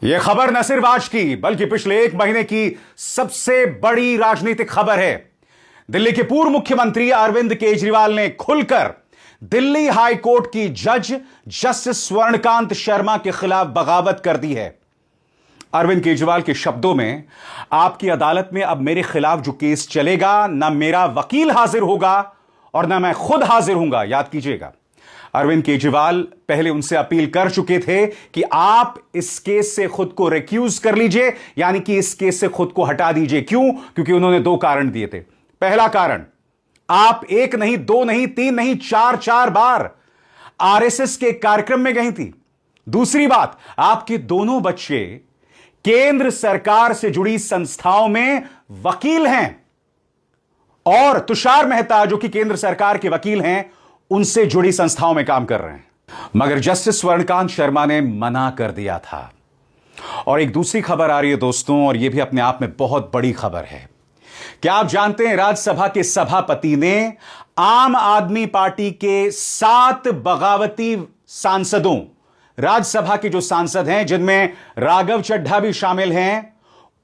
यह खबर न सिर्फ आज की बल्कि पिछले एक महीने की सबसे बड़ी राजनीतिक खबर है। दिल्ली के पूर्व मुख्यमंत्री अरविंद केजरीवाल ने खुलकर दिल्ली हाई कोर्ट की जज जस्टिस स्वर्णकांत शर्मा के खिलाफ बगावत कर दी है। अरविंद केजरीवाल के शब्दों में, आपकी अदालत में अब मेरे खिलाफ जो केस चलेगा, ना मेरा वकील हाजिर होगा और ना मैं खुद हाजिर होऊंगा। याद कीजिएगा, अरविंद केजरीवाल पहले उनसे अपील कर चुके थे कि आप इस केस से खुद को रिक्यूज कर लीजिए, यानी कि इस केस से खुद को हटा दीजिए। क्यों? क्योंकि उन्होंने दो कारण दिए थे। पहला कारण, आप एक नहीं, दो नहीं, तीन नहीं, चार बार आरएसएस के कार्यक्रम में गई थी। दूसरी बात, आपके दोनों बच्चे केंद्र सरकार से जुड़ी संस्थाओं में वकील हैं और तुषार मेहता, जो कि केंद्र सरकार के वकील हैं, उनसे जुड़ी संस्थाओं में काम कर रहे हैं। मगर जस्टिस स्वर्णकांत शर्मा ने मना कर दिया था। और एक दूसरी खबर आ रही है दोस्तों, और यह भी अपने आप में बहुत बड़ी खबर है। क्या आप जानते हैं, राज्यसभा के सभापति ने आम आदमी पार्टी के 7 बगावती सांसदों, राज्यसभा के जो सांसद हैं जिनमें राघव चड्ढा भी शामिल हैं,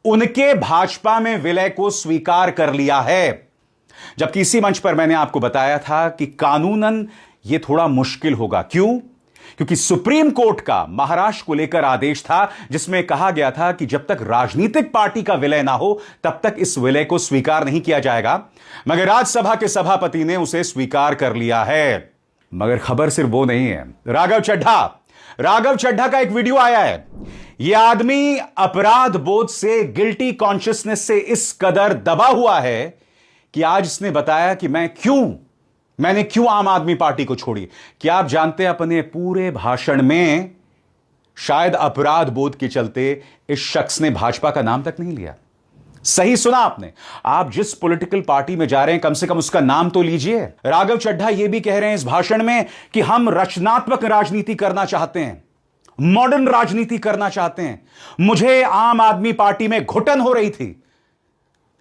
उनके भाजपा में विलय को स्वीकार कर लिया है। जबकि इसी मंच पर मैंने आपको बताया था कि कानूनन यह थोड़ा मुश्किल होगा। क्यों? क्योंकि सुप्रीम कोर्ट का महाराष्ट्र को लेकर आदेश था, जिसमें कहा गया था कि जब तक राजनीतिक पार्टी का विलय ना हो तब तक इस विलय को स्वीकार नहीं किया जाएगा। मगर राज्यसभा के सभापति ने उसे स्वीकार कर लिया है। मगर खबर सिर्फ वो नहीं है। राघव चड्ढा का एक वीडियो आया है। यह आदमी अपराध बोध से, गिल्टी कॉन्शियसनेस से इस कदर दबा हुआ है कि आज इसने बताया कि मैंने क्यों आम आदमी पार्टी को छोड़ी। क्या आप जानते हैं, अपने पूरे भाषण में शायद अपराध बोध के चलते इस शख्स ने भाजपा का नाम तक नहीं लिया। सही सुना आपने। आप जिस पॉलिटिकल पार्टी में जा रहे हैं, कम से कम उसका नाम तो लीजिए। राघव चड्ढा यह भी कह रहे हैं इस भाषण में कि हम रचनात्मक राजनीति करना चाहते हैं, मॉडर्न राजनीति करना चाहते हैं। मुझे आम आदमी पार्टी में घुटन हो रही थी।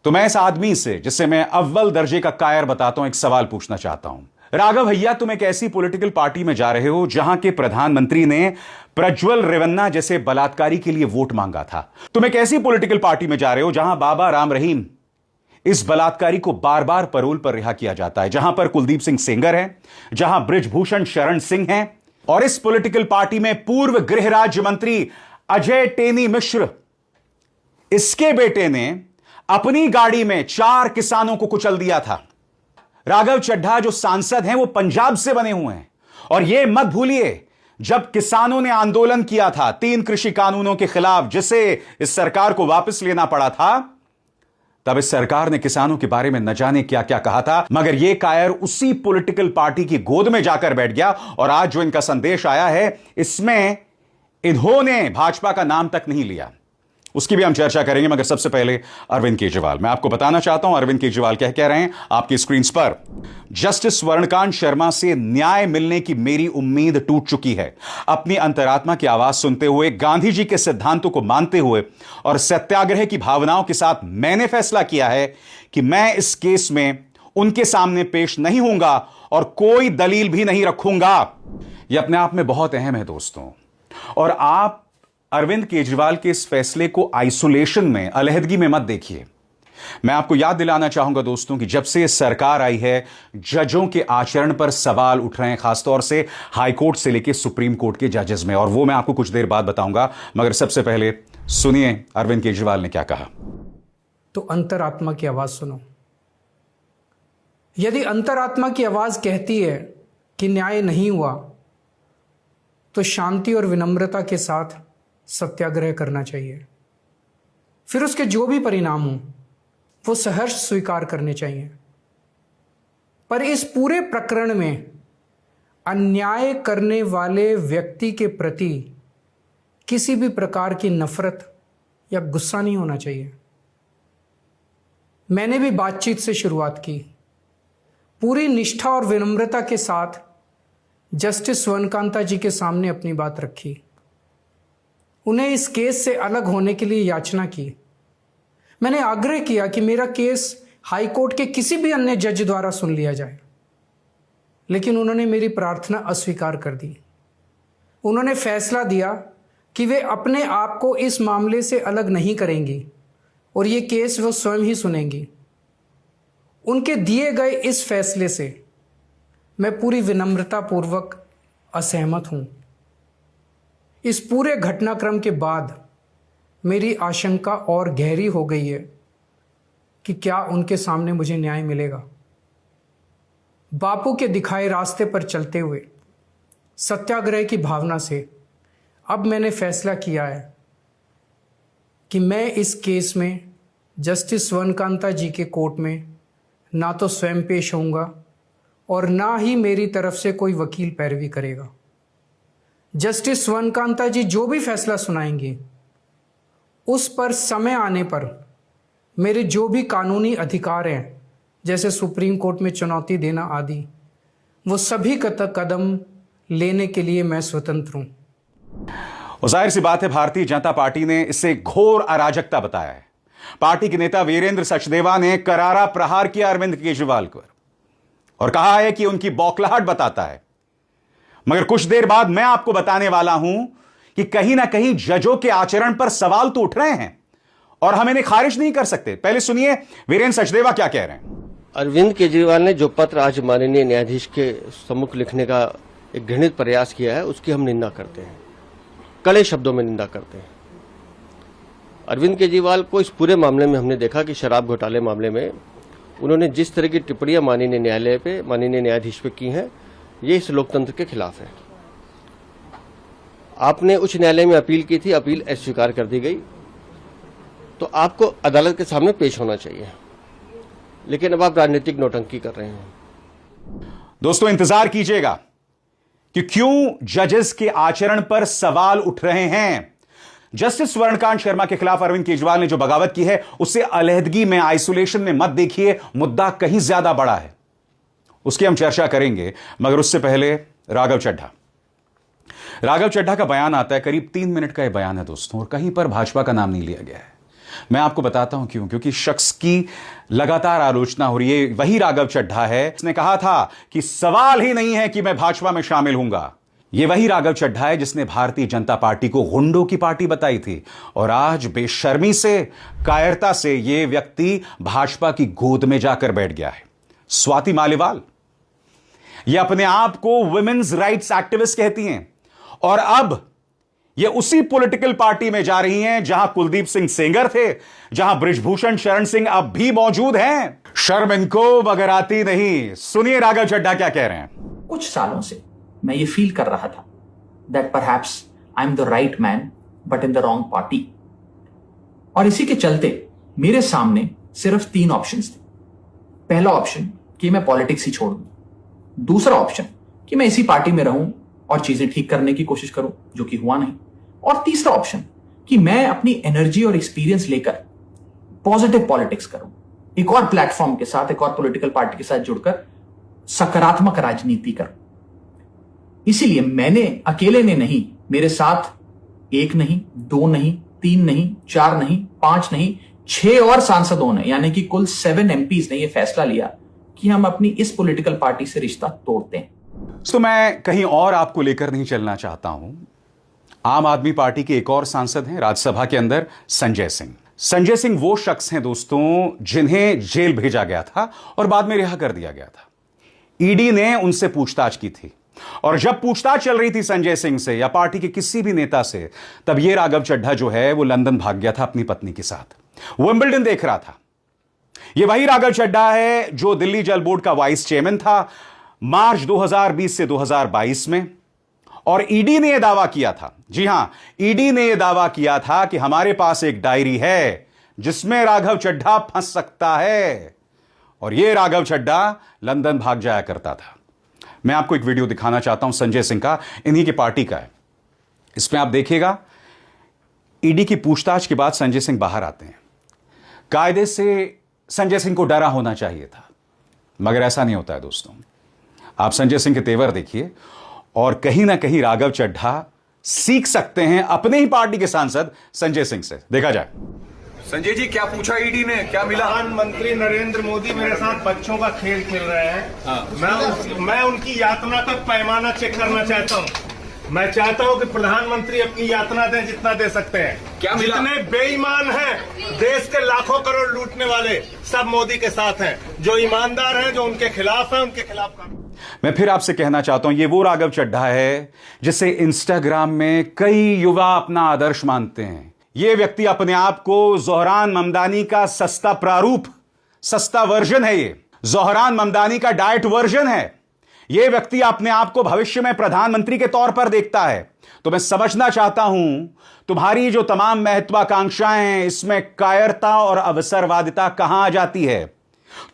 तो मैं इस आदमी से, जिसे मैं अव्वल दर्जे का कायर बताता हूं, एक सवाल पूछना चाहता हूं। राघव भैया, तुम एक ऐसी पॉलिटिकल पार्टी में जा रहे हो जहां के प्रधानमंत्री ने प्रज्वल रेवन्ना जैसे बलात्कारी के लिए वोट मांगा था। तुम एक ऐसी पॉलिटिकल पार्टी में जा रहे हो जहां बाबा राम रहीम, इस बलात्कारी को बार बार पैरोल पर रिहा किया जाता है, जहां पर कुलदीप सिंह सेंगर है, जहां बृजभूषण शरण सिंह हैं, और इस पॉलिटिकल पार्टी में पूर्व गृह राज्य मंत्री अजय टेनी मिश्र, इसके बेटे ने अपनी गाड़ी में 4 किसानों को कुचल दिया था। राघव चड्ढा जो सांसद हैं वो पंजाब से बने हुए हैं। और यह मत भूलिए, जब किसानों ने आंदोलन किया था 3 कृषि कानूनों के खिलाफ, जिसे इस सरकार को वापस लेना पड़ा था, तब इस सरकार ने किसानों के बारे में न जाने क्या क्या कहा था। मगर यह कायर उसी पॉलिटिकल पार्टी की गोद में जाकर बैठ गया। और आज जो इनका संदेश आया है, इसमें इन्होंने भाजपा का नाम तक नहीं लिया। उसकी भी हम चर्चा करेंगे। मगर सबसे पहले अरविंद केजरीवाल, मैं आपको बताना चाहता हूं अरविंद केजरीवाल क्या कह रहे हैं आपकी स्क्रीन पर। जस्टिस स्वर्णकांत शर्मा से न्याय मिलने की मेरी उम्मीद टूट चुकी है। अपनी अंतरात्मा की आवाज सुनते हुए, गांधी जी के सिद्धांतों को मानते हुए और सत्याग्रह की भावनाओं के साथ मैंने फैसला किया है कि मैं इस केस में उनके सामने पेश नहीं होऊंगा और कोई दलील भी नहीं रखूंगा। यह अपने आप में बहुत अहम है दोस्तों। और आप अरविंद केजरीवाल के इस फैसले को आइसोलेशन में, अलहदगी में मत देखिए। मैं आपको याद दिलाना चाहूंगा दोस्तों कि जब से सरकार आई है, जजों के आचरण पर सवाल उठ रहे हैं, खासतौर से हाई कोर्ट से लेकर सुप्रीम कोर्ट के जजेस में, और वो मैं आपको कुछ देर बाद बताऊंगा। मगर सबसे पहले सुनिए अरविंद केजरीवाल ने क्या कहा। तो अंतरात्मा की आवाज सुनो। यदि अंतरात्मा की आवाज कहती है कि न्याय नहीं हुआ, तो शांति और विनम्रता के साथ सत्याग्रह करना चाहिए। फिर उसके जो भी परिणाम हो वो सहर्ष स्वीकार करने चाहिए। पर इस पूरे प्रकरण में अन्याय करने वाले व्यक्ति के प्रति किसी भी प्रकार की नफरत या गुस्सा नहीं होना चाहिए। मैंने भी बातचीत से शुरुआत की, पूरी निष्ठा और विनम्रता के साथ जस्टिस स्वर्णकांता जी के सामने अपनी बात रखी, उन्हें इस केस से अलग होने के लिए याचना की। मैंने आग्रह किया कि मेरा केस हाई कोर्ट के किसी भी अन्य जज द्वारा सुन लिया जाए, लेकिन उन्होंने मेरी प्रार्थना अस्वीकार कर दी। उन्होंने फैसला दिया कि वे अपने आप को इस मामले से अलग नहीं करेंगी और ये केस वो स्वयं ही सुनेंगी। उनके दिए गए इस फैसले से मैं पूरी विनम्रतापूर्वक असहमत हूँ। इस पूरे घटनाक्रम के बाद मेरी आशंका और गहरी हो गई है कि क्या उनके सामने मुझे न्याय मिलेगा। बापू के दिखाए रास्ते पर चलते हुए सत्याग्रह की भावना से अब मैंने फैसला किया है कि मैं इस केस में जस्टिस स्वर्णकांता जी के कोर्ट में ना तो स्वयं पेश होऊंगा और ना ही मेरी तरफ से कोई वकील पैरवी करेगा। जस्टिस स्वर्णकांता जी जो भी फैसला सुनाएंगे उस पर समय आने पर मेरे जो भी कानूनी अधिकार हैं, जैसे सुप्रीम कोर्ट में चुनौती देना आदि, वो सभी कदम लेने के लिए मैं स्वतंत्र हूं। और जाहिर सी बात है, भारतीय जनता पार्टी ने इसे घोर अराजकता बताया है। पार्टी के नेता वीरेंद्र सचदेवा ने करारा प्रहार किया अरविंद केजरीवाल पर और कहा है कि उनकी बौखलाहट बताता है। मगर कुछ देर बाद मैं आपको बताने वाला हूं कि कहीं ना कहीं जजों के आचरण पर सवाल तो उठ रहे हैं और हम इन्हें खारिज नहीं कर सकते। पहले सुनिए वीरेंद्र सचदेवा क्या कह रहे हैं। अरविंद केजरीवाल ने जो पत्र आज माननीय न्यायाधीश के सम्मुख लिखने का एक घृणित प्रयास किया है, उसकी हम निंदा करते हैं, कड़े शब्दों में निंदा करते हैं। अरविंद केजरीवाल को इस पूरे मामले में हमने देखा कि शराब घोटाले मामले में उन्होंने जिस तरह की टिप्पणियां माननीय न्यायालय पे, माननीय न्यायाधीश पे की हैं, ये इस लोकतंत्र के खिलाफ है। आपने उच्च न्यायालय में अपील की थी, अपील अस्वीकार कर दी गई, तो आपको अदालत के सामने पेश होना चाहिए, लेकिन अब आप राजनीतिक नौटंकी कर रहे हैं। दोस्तों इंतजार कीजिएगा कि क्यों जजेस के आचरण पर सवाल उठ रहे हैं। जस्टिस स्वर्णकांत शर्मा के खिलाफ अरविंद केजरीवाल ने जो बगावत की है, उसे अलहदगी में, आइसोलेशन में मत देखिए, मुद्दा कहीं ज्यादा बड़ा है, उसकी हम चर्चा करेंगे। मगर उससे पहले राघव चड्ढा का बयान आता है, करीब 3 मिनट का यह बयान है दोस्तों, और कहीं पर भाजपा का नाम नहीं लिया गया है। मैं आपको बताता हूं क्यों, क्योंकि शख्स की लगातार आलोचना हो रही है। वही राघव चड्ढा है, उसने कहा था कि सवाल ही नहीं है कि मैं भाजपा में शामिल होऊंगा। यह वही राघव चड्ढा है जिसने भारतीय जनता पार्टी को गुंडों की पार्टी बताई थी, और आज बेशर्मी से, कायरता से यह व्यक्ति भाजपा की गोद में जाकर बैठ गया है। स्वाति मालीवाल यह अपने आप को वुमेन्स राइट्स एक्टिविस्ट कहती हैं, और अब ये उसी पॉलिटिकल पार्टी में जा रही हैं जहां कुलदीप सिंह सेंगर थे, जहां बृजभूषण शरण सिंह अब भी मौजूद हैं। शर्म इनको मगर आती नहीं। सुनिए राघव चड्ढा क्या कह रहे हैं। कुछ सालों से मैं ये फील कर रहा था that perhaps I am the right man but in the wrong party, और इसी के चलते मेरे सामने सिर्फ 3 ऑप्शंस थे। पहला ऑप्शन कि मैं पॉलिटिक्स ही छोड़ दूं, दूसरा ऑप्शन कि मैं इसी पार्टी में रहूं और चीजें ठीक करने की कोशिश करूं, जो कि हुआ नहीं, और तीसरा ऑप्शन कि मैं अपनी एनर्जी और एक्सपीरियंस लेकर पॉजिटिव पॉलिटिक्स करूं, एक और प्लेटफॉर्म के साथ, एक और पॉलिटिकल पार्टी के साथ जुड़कर सकारात्मक राजनीति करूं। इसीलिए मैंने अकेले ने नहीं, मेरे साथ 1 नहीं, 2 नहीं, 3 नहीं, 4 नहीं, 5 नहीं, 6 और सांसदों ने, यानी कि कुल 7 MPs ने यह फैसला लिया कि हम अपनी इस पॉलिटिकल पार्टी से रिश्ता तोड़ते हैं। तो मैं कहीं और आपको लेकर नहीं चलना चाहता हूं। आम आदमी पार्टी के एक और सांसद हैं राज्यसभा के अंदर, संजय सिंह। संजय सिंह वो शख्स हैं दोस्तों जिन्हें जेल भेजा गया था और बाद में रिहा कर दिया गया था। ईडी ने उनसे पूछताछ की थी, और जब पूछताछ चल रही थी संजय सिंह से या पार्टी के किसी भी नेता से, तब यह राघव चड्ढा जो है वो लंदन भाग गया था अपनी पत्नी के साथ, विंबलडन देख रहा था। यह वही राघव चड्ढा है जो दिल्ली जल बोर्ड का वाइस चेयरमैन था मार्च 2020 से 2022 में, और ईडी ने यह दावा किया था, जी हां, ईडी ने यह दावा किया था कि हमारे पास एक डायरी है जिसमें राघव चड्ढा फंस सकता है, और यह राघव चड्ढा लंदन भाग जाया करता था। मैं आपको एक वीडियो दिखाना चाहता हूं संजय सिंह का, इन्हीं की पार्टी का है। इसमें आप देखिएगा, ईडी की पूछताछ के बाद संजय सिंह बाहर आते हैं। कायदे से संजय सिंह को डरा होना चाहिए था, मगर ऐसा नहीं होता है दोस्तों। आप संजय सिंह के तेवर देखिए, और कहीं ना कहीं राघव चड्ढा सीख सकते हैं अपने ही पार्टी के सांसद संजय सिंह से। देखा जाए। संजय जी, क्या पूछा ईडी ने, क्या मिला? प्रधानमंत्री नरेंद्र मोदी मेरे साथ बच्चों का खेल खेल रहे हैं। मैं उनकी यातना का पैमाना चेक करना चाहता हूँ। मैं चाहता हूं कि प्रधानमंत्री अपनी यातना दें जितना दे सकते हैं। क्या मिला? जितने बेईमान हैं, देश के लाखों करोड़ लूटने वाले, सब मोदी के साथ हैं। जो ईमानदार हैं, जो उनके खिलाफ हैं, उनके खिलाफ काम। मैं फिर आपसे कहना चाहता हूं, ये वो राघव चड्ढा है जिसे इंस्टाग्राम में कई युवा अपना आदर्श मानते हैं। ये व्यक्ति अपने आप को जोहरान ममदानी का सस्ता प्रारूप, सस्ता वर्जन है। ये जोहरान ममदानी का डाइट वर्जन है। यह व्यक्ति अपने आप को भविष्य में प्रधानमंत्री के तौर पर देखता है। तो मैं समझना चाहता हूं, तुम्हारी जो तमाम महत्वाकांक्षाएं हैं, इसमें कायरता और अवसरवादिता कहां आ जाती है?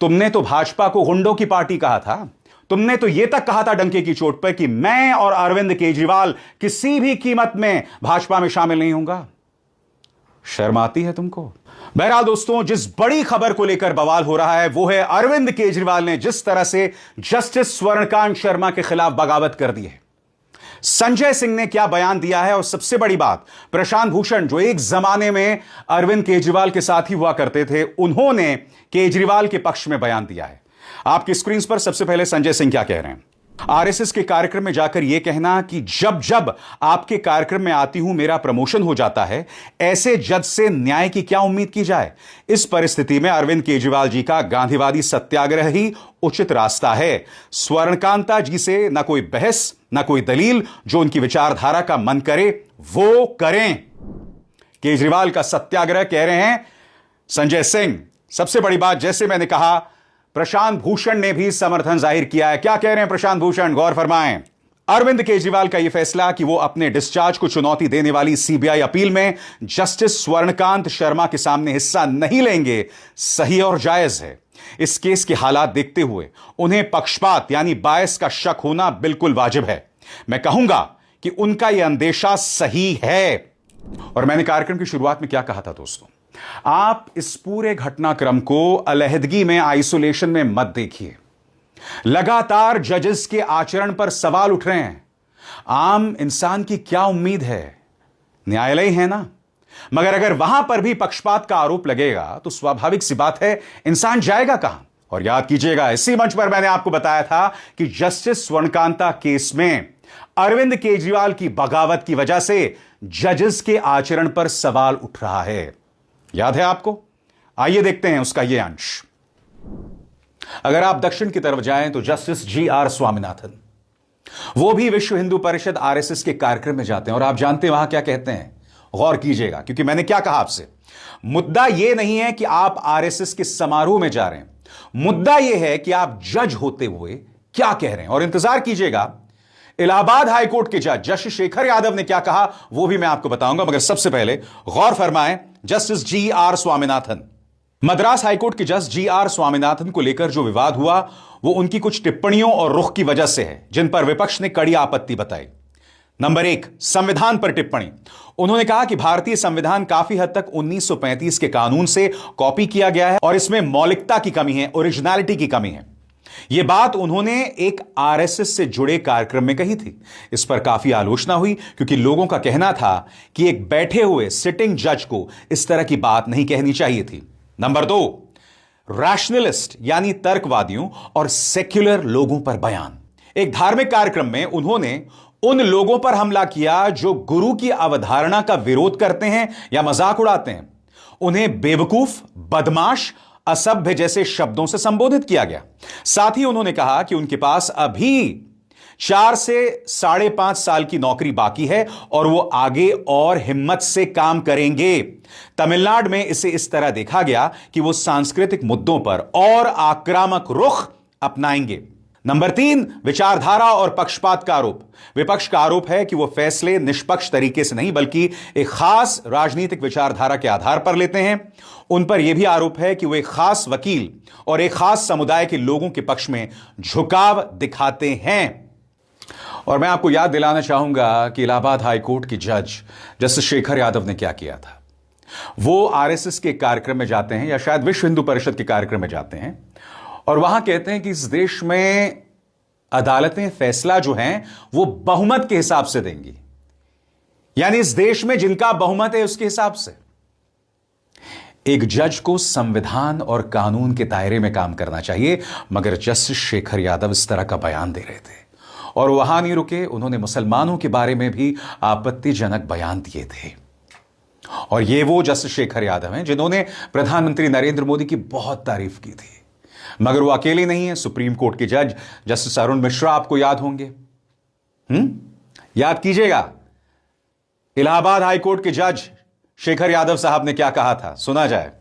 तुमने तो भाजपा को गुंडों की पार्टी कहा था। तुमने तो यह तक कहा था डंके की चोट पर कि मैं और अरविंद केजरीवाल किसी भी कीमत में भाजपा में शामिल नहीं होगा। शर्म आती है तुमको? बहरहाल दोस्तों, जिस बड़ी खबर को लेकर बवाल हो रहा है वो है अरविंद केजरीवाल ने जिस तरह से जस्टिस स्वर्णकांत शर्मा के खिलाफ बगावत कर दी है। संजय सिंह ने क्या बयान दिया है, और सबसे बड़ी बात, प्रशांत भूषण जो एक जमाने में अरविंद केजरीवाल के साथ ही हुआ करते थे, उन्होंने केजरीवाल के पक्ष में बयान दिया है। आपकी स्क्रीन पर सबसे पहले संजय सिंह क्या कह रहे हैं। आरएसएस के कार्यक्रम में जाकर यह कहना कि जब जब आपके कार्यक्रम में आती हूं मेरा प्रमोशन हो जाता है, ऐसे जज से न्याय की क्या उम्मीद की जाए? इस परिस्थिति में अरविंद केजरीवाल जी का गांधीवादी सत्याग्रह ही उचित रास्ता है। स्वर्णकांता जी से ना कोई बहस, ना कोई दलील, जो उनकी विचारधारा का मन करे वो करें। केजरीवाल का सत्याग्रह कह रहे हैं संजय सिंह। सबसे बड़ी बात, जैसे मैंने कहा, प्रशांत भूषण ने भी समर्थन जाहिर किया है। क्या कह रहे हैं प्रशांत भूषण, गौर फरमाएं। अरविंद केजरीवाल का यह फैसला कि वो अपने डिस्चार्ज को चुनौती देने वाली सीबीआई अपील में जस्टिस स्वर्णकांत शर्मा के सामने हिस्सा नहीं लेंगे, सही और जायज है। इस केस के हालात देखते हुए उन्हें पक्षपात यानी बायस का शक होना बिल्कुल वाजिब है। मैं कहूंगा कि उनका यह अंदेशा सही है। और मैंने कार्यक्रम की शुरुआत में क्या कहा था दोस्तों, आप इस पूरे घटनाक्रम को अलहदगी में, आइसोलेशन में मत देखिए। लगातार जजेस के आचरण पर सवाल उठ रहे हैं। आम इंसान की क्या उम्मीद है? न्यायालय है ना, मगर अगर वहां पर भी पक्षपात का आरोप लगेगा तो स्वाभाविक सी बात है, इंसान जाएगा कहां? और याद कीजिएगा, इसी मंच पर मैंने आपको बताया था कि जस्टिस स्वर्णकांता केस में अरविंद केजरीवाल की बगावत की वजह से जजेस के आचरण पर सवाल उठ रहा है। याद है आपको? आइए देखते हैं उसका यह अंश। अगर आप दक्षिण की तरफ जाएं तो जस्टिस जी.आर. स्वामीनाथन, वो भी विश्व हिंदू परिषद आरएसएस के कार्यक्रम में जाते हैं, और आप जानते हैं वहां क्या कहते हैं? गौर कीजिएगा, क्योंकि मैंने क्या कहा आपसे, मुद्दा यह नहीं है कि आप आरएसएस के समारोह में जा रहे हैं, मुद्दा यह है कि आप जज होते हुए क्या कह रहे हैं। और इंतजार कीजिएगा, इलाहाबाद हाईकोर्ट के जज जस्टिस शेखर यादव ने क्या कहा वो भी मैं आपको बताऊंगा, मगर सबसे पहले गौर फरमाएं justice G R. Swaminathan. Madras high court के जज जी.आर. स्वामीनाथन को लेकर जो विवाद हुआ वो उनकी कुछ टिप्पणियों और रुख की वजह से है, जिन पर विपक्ष ने कड़ी आपत्ति बताई। नंबर 1, संविधान पर टिप्पणी। उन्होंने कहा कि भारतीय संविधान काफी हद तक 1935 के कानून से कॉपी किया गया है और इसमें मौलिकता की कमी है, ओरिजिनलिटी की कमी है। यह बात उन्होंने एक आरएसएस से जुड़े कार्यक्रम में कही थी। इस पर काफी आलोचना हुई, क्योंकि लोगों का कहना था कि एक बैठे हुए सिटिंग जज को इस तरह की बात नहीं कहनी चाहिए थी। नंबर 2, रैशनलिस्ट यानी तर्कवादियों और सेक्युलर लोगों पर बयान। एक धार्मिक कार्यक्रम में उन्होंने उन लोगों पर हमला किया जो गुरु की अवधारणा का विरोध करते हैं या मजाक उड़ाते हैं। उन्हें बेवकूफ, बदमाश, असभ्य जैसे शब्दों से संबोधित किया गया। साथ ही उन्होंने कहा कि उनके पास अभी 4 से 5.5 साल की नौकरी बाकी है और वो आगे और हिम्मत से काम करेंगे। तमिलनाडु में इसे इस तरह देखा गया कि वो सांस्कृतिक मुद्दों पर और आक्रामक रुख अपनाएंगे। नंबर 3, विचारधारा और पक्षपात का आरोप। विपक्ष का आरोप है कि वो फैसले निष्पक्ष तरीके से नहीं बल्कि एक खास राजनीतिक विचारधारा के आधार पर लेते हैं। उन पर यह भी आरोप है कि वो एक खास वकील और एक खास समुदाय के लोगों के पक्ष में झुकाव दिखाते हैं। और मैं आपको याद दिलाना चाहूंगा कि इलाहाबाद हाईकोर्ट के जज जस्टिस शेखर यादव ने क्या किया था। वो आरएसएस के कार्यक्रम में जाते हैं या शायद विश्व हिंदू परिषद के कार्यक्रम में जाते हैं और वहां कहते हैं कि इस देश में अदालतें फैसला जो हैं वो बहुमत के हिसाब से देंगी, यानी इस देश में जिनका बहुमत है उसके हिसाब से। एक जज को संविधान और कानून के दायरे में काम करना चाहिए, मगर जस्टिस शेखर यादव इस तरह का बयान दे रहे थे और वहां नहीं रुके, उन्होंने मुसलमानों के बारे में भी आपत्तिजनक बयान दिए थे। और ये वो जस्टिस शेखर यादव हैं जिन्होंने प्रधानमंत्री नरेंद्र मोदी की बहुत तारीफ की थी। मगर वो अकेले नहीं है। सुप्रीम कोर्ट के जज जस्टिस अरुण मिश्रा आपको याद होंगे। याद कीजिएगा, इलाहाबाद हाईकोर्ट के जज शेखर यादव साहब ने क्या कहा था, सुना जाए।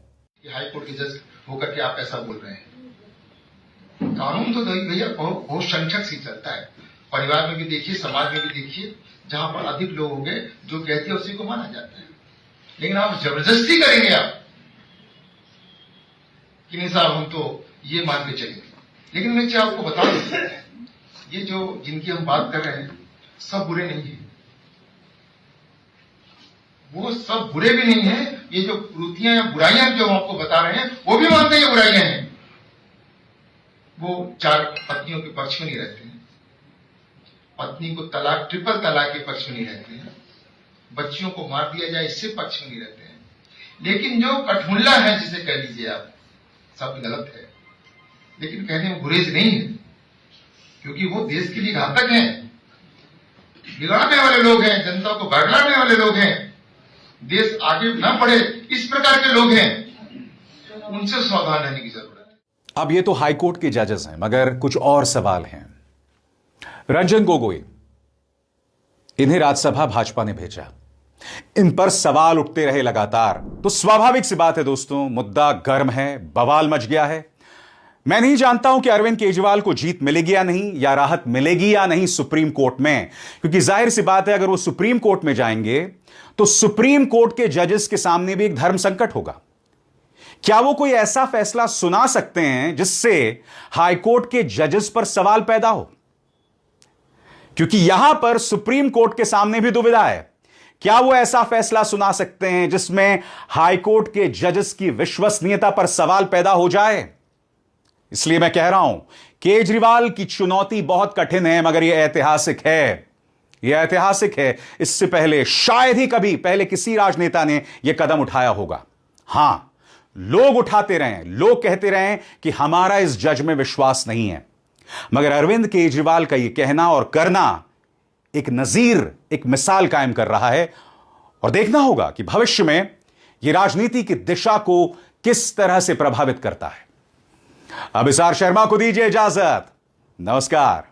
हाईकोर्ट के जज होकर के आप ऐसा बोल रहे हैं। कानून तो भैया बहुत संक्षक से चलता है। परिवार में भी देखिए, समाज में भी देखिए, जहां पर अधिक लोग होंगे जो कहते हैं उसी को माना जाता है। लेकिन आप जबरदस्ती करेंगे आप कि नहीं साहब हम तो ये मान के चलेंगे। लेकिन मैं क्या आपको बता दूं, ये जो जिनकी हम बात कर रहे हैं सब बुरे नहीं है, वो सब बुरे भी नहीं है। ये जो कुरीतियां या बुराइयां जो हम आपको बता रहे हैं वो भी मानते हैं बुराइयां हैं। वो 4 पत्नियों के पक्ष में नहीं रहते हैं, पत्नी को तलाक, ट्रिपल तलाक के पक्ष में नहीं रहते हैं, बच्चियों को मार दिया जाए इससे पक्ष में नहीं रहते हैं। लेकिन जो कठमुल्ला है जिसे कह लीजिए आप, सब गलत है, लेकिन कहने में गुरेज नहीं है, क्योंकि वो देश के लिए घातक हैं, बिगाड़ने वाले लोग हैं, जनता को बरगलाने वाले लोग हैं, देश आगे न बढ़े इस प्रकार के लोग हैं। उनसे सावधान रहने की जरूरत है। अब ये तो हाईकोर्ट के जजेस हैं, मगर कुछ और सवाल हैं। रंजन गोगोई, इन्हें राज्यसभा भाजपा ने भेजा, इन पर सवाल उठते रहे लगातार। तो स्वाभाविक सी बात है दोस्तों, मुद्दा गर्म है, बवाल मच गया है। मैं नहीं जानता हूं कि अरविंद केजरीवाल को जीत मिलेगी या नहीं, या राहत मिलेगी या नहीं सुप्रीम कोर्ट में, क्योंकि जाहिर सी बात है अगर वो सुप्रीम कोर्ट में जाएंगे तो सुप्रीम कोर्ट के जजेस के सामने भी एक धर्म संकट होगा। क्या वो कोई ऐसा फैसला सुना सकते हैं जिससे हाईकोर्ट के जजेस पर सवाल पैदा हो? क्योंकि यहां पर सुप्रीम कोर्ट के सामने भी दुविधा है। क्या वो ऐसा फैसला सुना सकते हैं जिसमें हाईकोर्ट के जजेस की विश्वसनीयता पर सवाल पैदा हो जाए? इसलिए मैं कह रहा हूं, केजरीवाल की चुनौती बहुत कठिन है, मगर यह ऐतिहासिक है। यह ऐतिहासिक है। इससे पहले शायद ही कभी पहले किसी राजनेता ने यह कदम उठाया होगा। हां, लोग उठाते रहे, लोग कहते रहे कि हमारा इस जज में विश्वास नहीं है, मगर अरविंद केजरीवाल का यह कहना और करना एक नजीर, एक मिसाल कायम कर रहा है। और देखना होगा कि भविष्य में यह राजनीति की दिशा को किस तरह से प्रभावित करता है। अब इसार शर्मा को दीजिए इजाजत। नमस्कार।